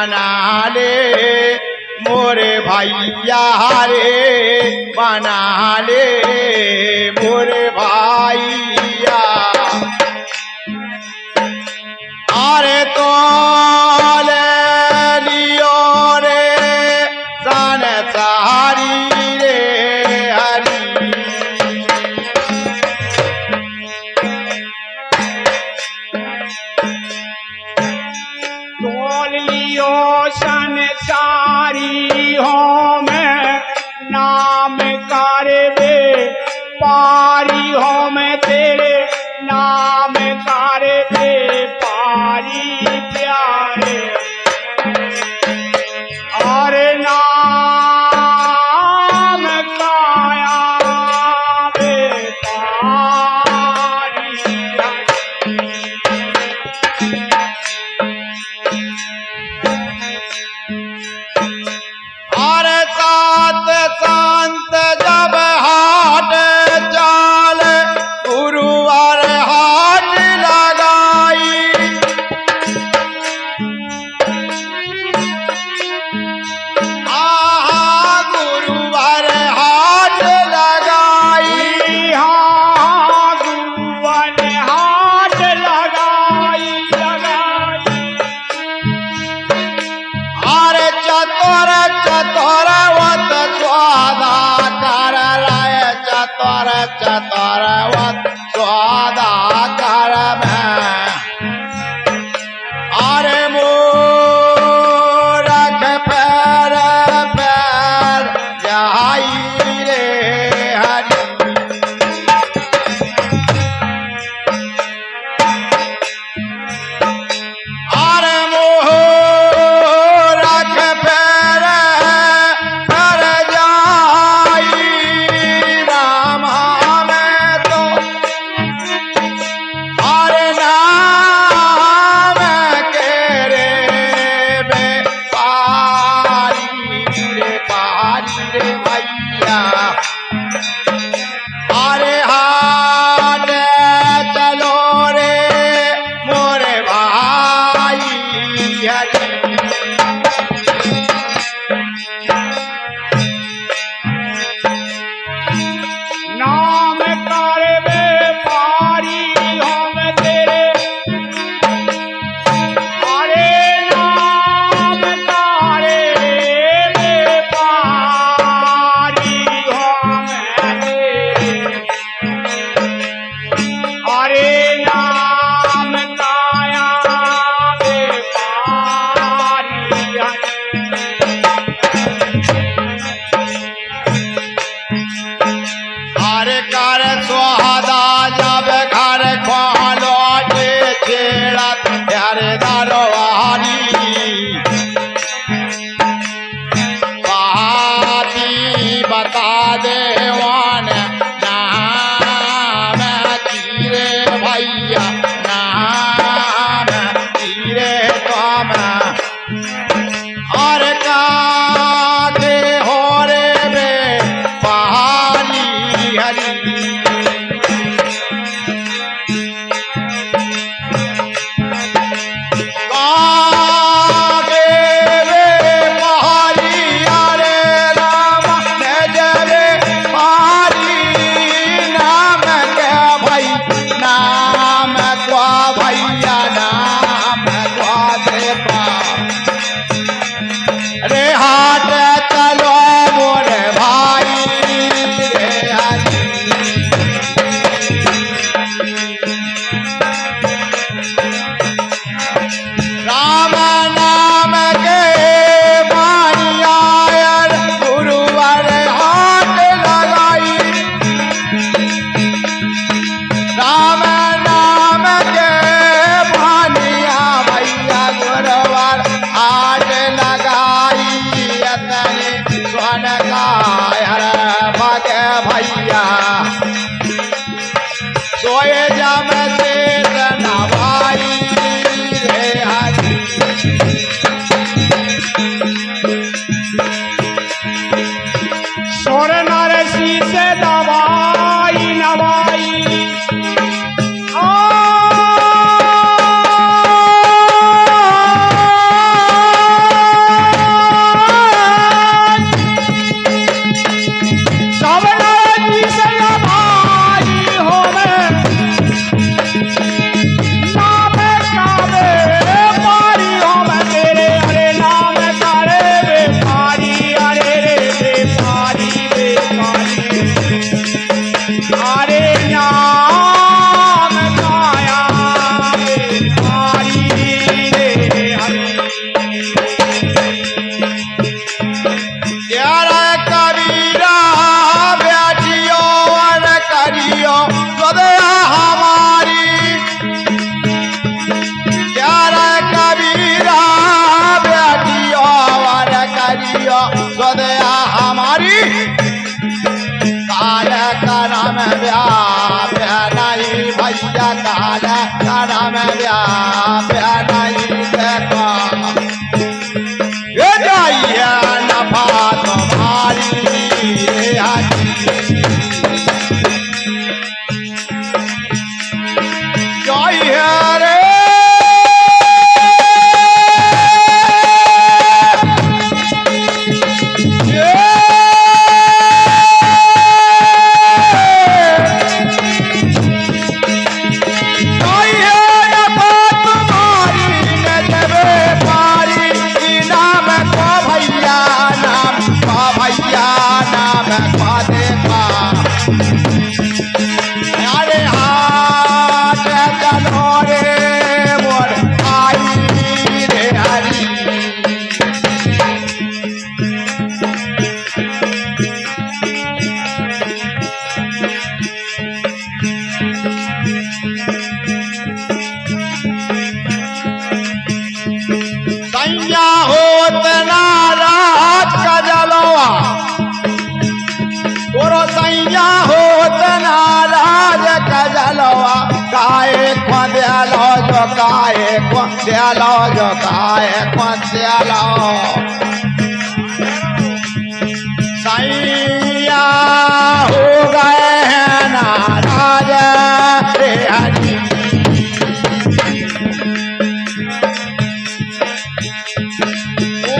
बना ले मोरे भैया रे बना ले मोरे भैया। अरे तो लियो रे सन सारी रे हरी। तोल लियो सन सारी हो मैं नाम कर दे पारी हो मैं तेरे नाम कर दे पारी प्यारे। और नाम काया बे पारी। अरे सात संत जब हाट चाल गुरुवार हाट लगाई। आहा गुरुवार हाट लगाई। हाँ गुरुवन हाट लगाई लगाई। अरे चतुर चतुरवत स्वादा कर लय चतुर चतुरवत स्वादा कर मैं। अरे मूरख पैर पैर जाई रे हरी। अरे मूरख पैर पैर जाई रामा मैं तो। अरे नाम के रे बे पारी रे भैया। अरे हाट चलो रे मोरे भाई हरी। नाम कर बे पारी हो मैं तेरे। अरे नाम करे बे पारी हो मैं तेरे। अरे नाम काया बे पारी। अरे कर सुहादा जब घर खोलो छेड़त अरे दरवारी। बाती बता दे वन नाम कीरे भैया नाम कीरे तुम। और काके हो रे बे पहाड़ी हरी। का होत नाराज कजलवा तोरो सैया होत नाराज कजलवा काहे खोदेलो जो काहे खोदेलो जो काहे खोदेलो सैया हो गए हैं नाराज रे हरि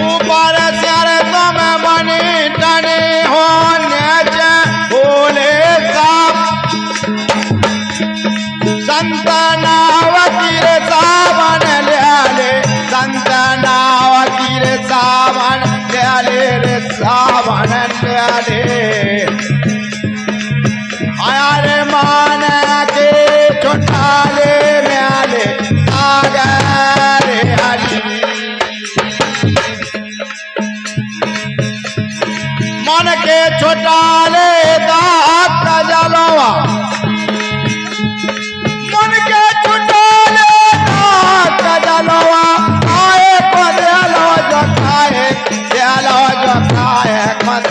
ऊपर सिर तुम बनी टने हो नीचे बोले साप संत नावकीर सावन ले संत नावकीर सावन ले रे सावन ले आयारे मान के छोटाले म्याले आगे हरि मन के छोटाले दात जलवा मन के छोटाले दात जलवा आए को दियालो जो खाए दियालो जो खाए मत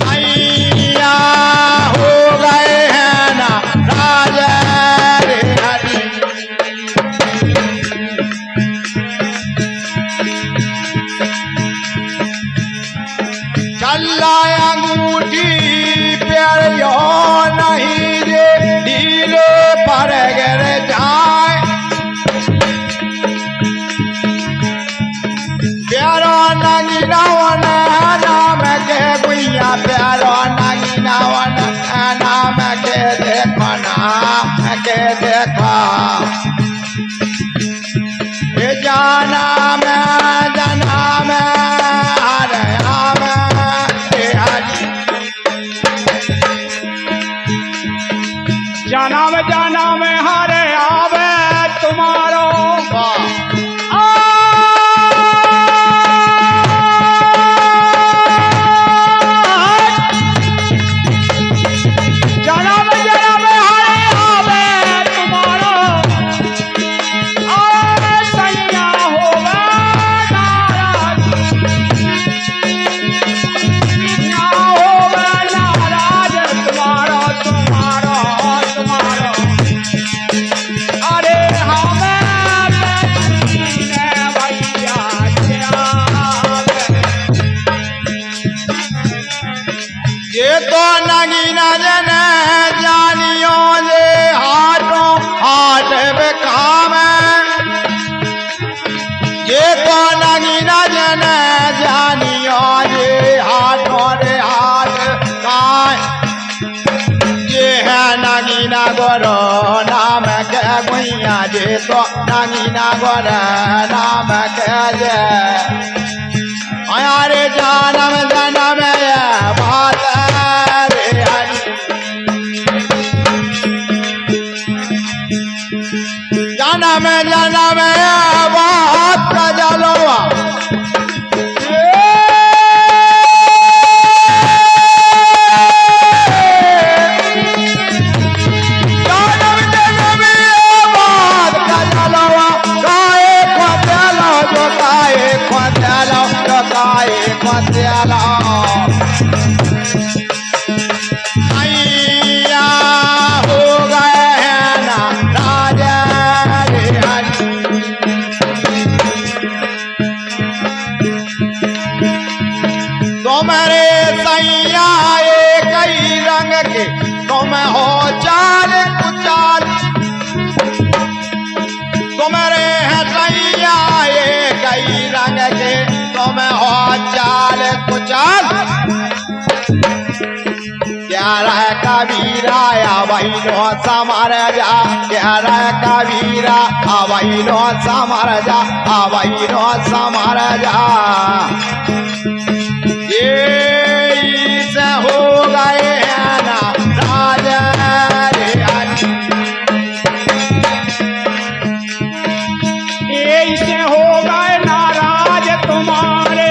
सैया हो गए हैं ना राजा रे हरि चल्ला अंगूठी प्यारियो नहीं रे ढीले पर गिर जाए प्यारो नगीना वन नाम के गुइया प्यारो नगीना वन नाम के देखो नाम के देखो ये जाना में हरे राम रे हरि जाना में हरे आवे तुम्हारो ये तो नगीना जन जानियो जे हाथों हाथ पे काम ये तो नगीना जन जानियो जे हाथों रे हाथ काय ये है नगीना गोरो नाम के गुइया जे तो नगीना गोरो नाम के जे अरे जानम जनम बात रे हरि जनम बात कजलवा सैया हो गए हैं ना राजा रे हरि तुम्हारे सैया एक ही रंग के तुम हो चाल कुचाल तुम्हारे है सैया एक ही रंग के तुम हो चाल कुचाल प्यारा कबीरा वहीनो समर जा प्यारा कबीरा वहीनो समर जा वहीनो समर जा ये से हो गए हैं ना राजा रे हरि ऐसे हो गए नाराज तुम्हारे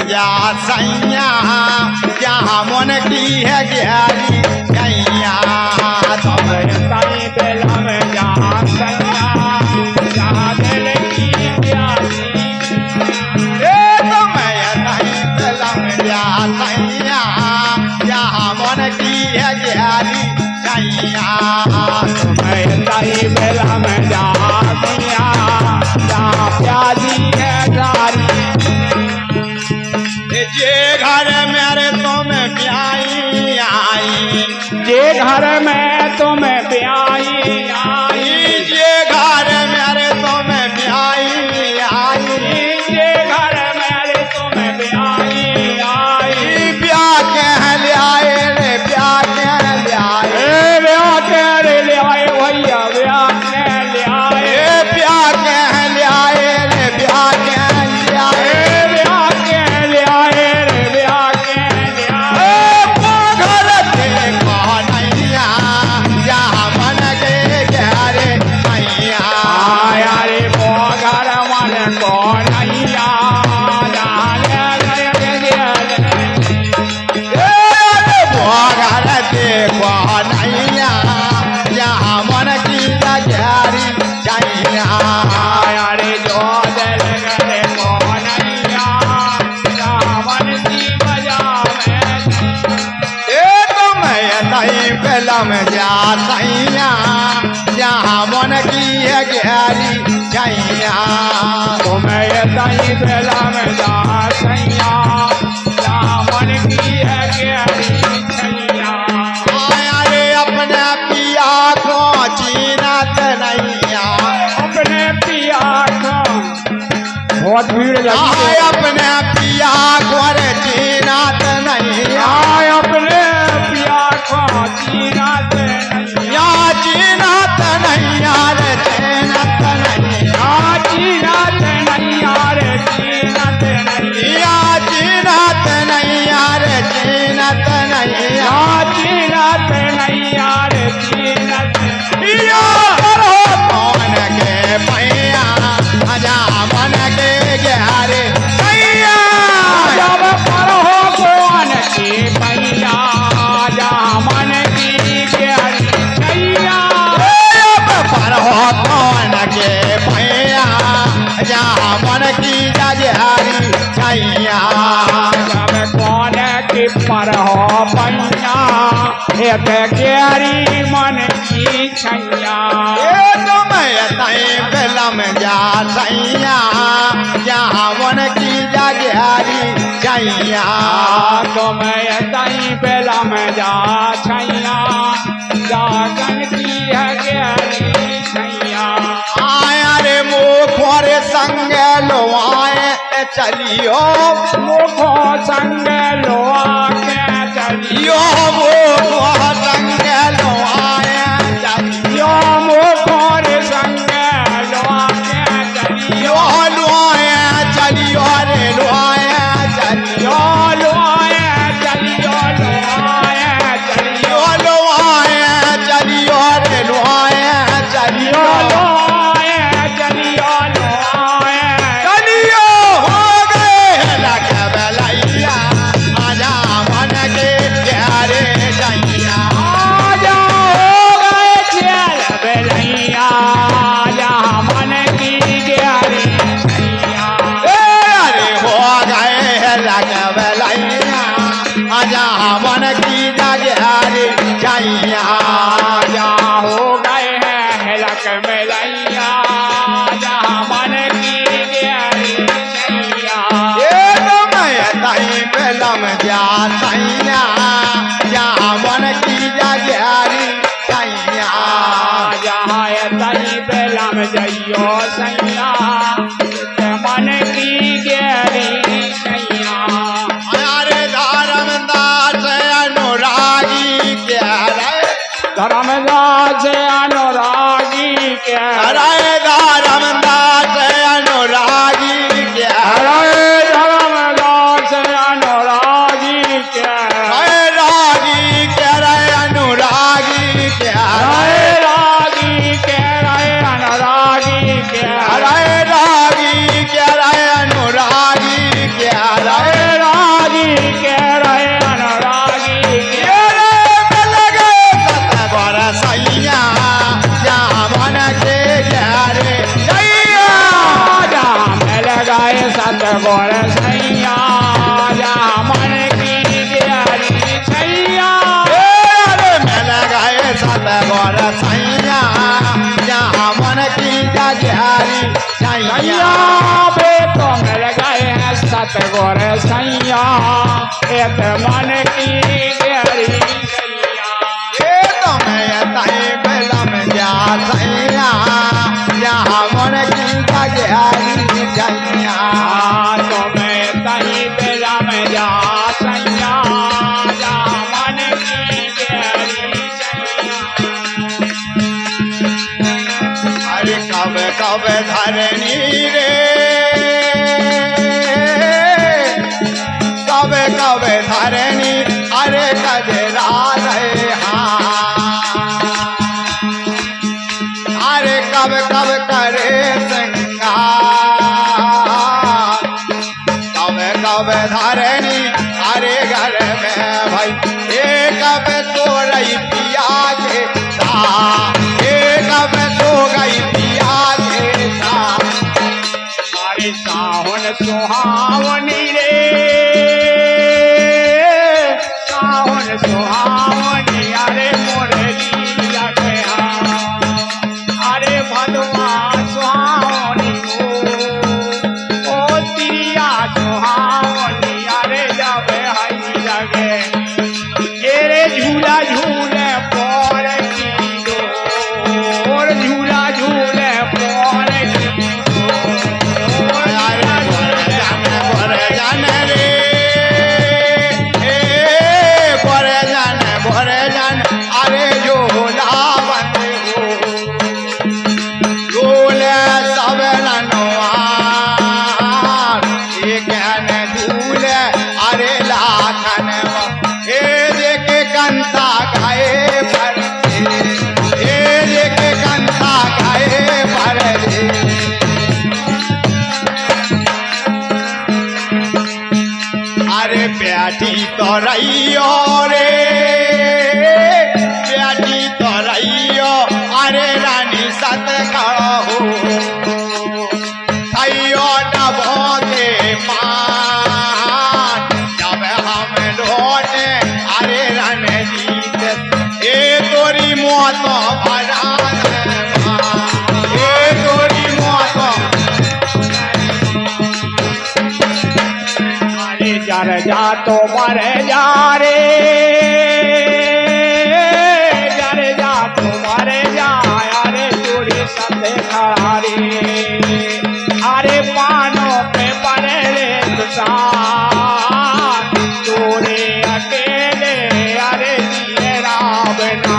जा सैया जहाँ मन की है ग्यारी कैया तुम्हें ताई बेला में जा सैया जहाँ दिल की प्यासी जहाँ मन की है ग्यारी कैया तुम्हें ताई बेला में जा सैया जहाँ प्यासी है गारी जे घर मेरे तुम ब्याई आई जे घर में तुम्हें ब्याई आई जे घर मेरे तुम ब्याई आई जे घर मेरे तुम्हें ब्याई आई ब्याह के ले आए रे ब्याह के ले आए ब्याह के ले आए भैया ब्याह के ले आए ब्याह के ले आए रे ब्याह के ले आए ब्याह के ले आए रे ब्याह के ले आए घर देखो नैया जहाँ मन के ग्यारे नैया यारे वो घर मन को नैया घर देखो नैया जहाँ मन की ग्यारी नैया यारे जो दिल करे को नैया मन की बजा में बेलम जा सैया जहाँ मन की है ग्यारी छैया तुम्हें ताई बेला में जा सैया जहाँ मन की है ग्यारी छैया आया रे अपने पिया को चीनत नैया अपने पिया को बहुत भीड़ लगी आय अपने पिया को रे चीनत नैया अपने पिया को चीनत नैया चीनत नैया रे चीनत नैया चीनत नैया रे चीनत नैया चीनत नैया रे चीनत नैया चीनत नैया रे चीनत पिया करो कौन के पैया अजा मन के ग्यारे पैया जब पर हो कौन की पैया जहाँ मन की ग्यारी नैया पर हो कौन के पैया जहाँ मन की ग्यारी छैया जब कौन की पर हो पैया एक ग्यारी मन की छैया बेलम जा सैया जहाँ मन की ग्यारी छैया तुम्हें ताई बेला में जा छैया जागन की है ग्यारी छैया आया रे मुखर संग लोआए चलियो मुखो संग लोआ के चलियो यो मुख संग लोआए चलियो मुखोर संग लोआ के चलियो यो लोआए चलियो रे लोआए चलियो लोआए चलियो लोआए चलियो यो लोआए चलियो रे लोआए चलियो लोआए चलियो लोआए चलियो हो गए लग बलैया आजा मन के ग्यारे छैया आजा हो गए चल बेलैया जहाँ मन की ग्यारी छैया अरे हो गए लग बलैया आजा मन की ग्यारे छैया जहाँ हो गए हैं लक बेलैया जहाँ मन की ग्यारी छैया ये तो मैं ताई बेलम जा सैया जहाँ मन की ग्यारी छैया जहाँ तई बेला में जइयो सैया मन की ग्यारी छैया अरे धर्मदास अनुरागी क्या रे धर्मदास अनुरागी के अरे धर्मदास अनुरागी क्या हरे धर्मदास अनुरागी के अरे रागी क्या रे अनुरागी क्या हरे रागी के रे अनुरागी के अरे रागी क्या रे अनुरागी क्या रे हरे सतगुर सैया एक मन की गहरी सैया ये तो मैं ताई बेलम जा सैया जहाँ मन की गहरी सैया तो मैं तही बेला में जा सैया जहाँ मन की गहरी सैया अरे कब कब धरनी रे कब कब धरनी अरे कजरा रहे अरे कब कब करे सिंगार कब कब धरनी अरे घर में भाई ये कब सो रही पिया के ये कब सो गई पिया के अरे सावन सुहावनी रे सावन सुहावनी अरे मोरली लगे अरे भदवा सुहावनी ओ तिरिया सुहावनी अरे जब हई लगे एरे झूला झूले पर की डोर झूला झूले पर की अरे जो लावन झूले सब झूले अरे लाखन हे देखे कंता गाए पर हे देखे कंता गाए पर अरे बैठी तो रहियो रे बैठी तो रहियो अरे रानी सत खड़ा हो थैयो डबो के पान जब हम लौटे अरे रणजीत ए तोरी मौत भरा ए तोरी मौत अरे जर जा तो मर जा रे जर जा तो मर जा अरे चोरी सते खड़ा रे अरे पानो पे पड़े रे तुषार तोरे अकेले अरे दिए रावना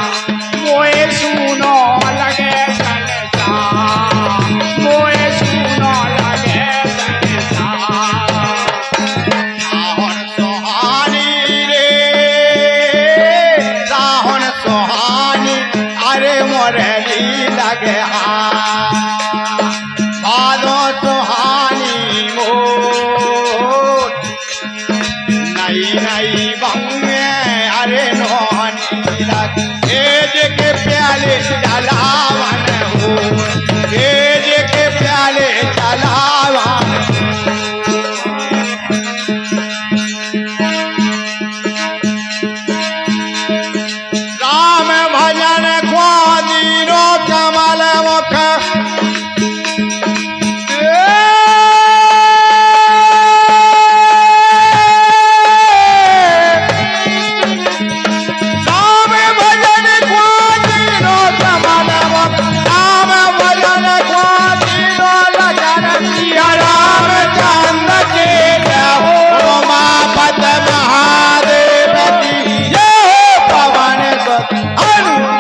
मोए सुनो लगे संसार मोए सुनो लगे संसार सावन सुहानी रे सावन सुहानी अरे मोरली लगे भादो सुहानी मोर नई नई बंगे अरे नोहनी लगे के प्याले चलावन हो के प्याले चलावन राम भजन ख्वादीनो कमल मुख राम भजन ख्वादीनो कमल मुख राम भजन ख्वादीनो लगन सिया रामचंद्र के जय हो उमापत महादेव की जय हो पवन सुत हनुमान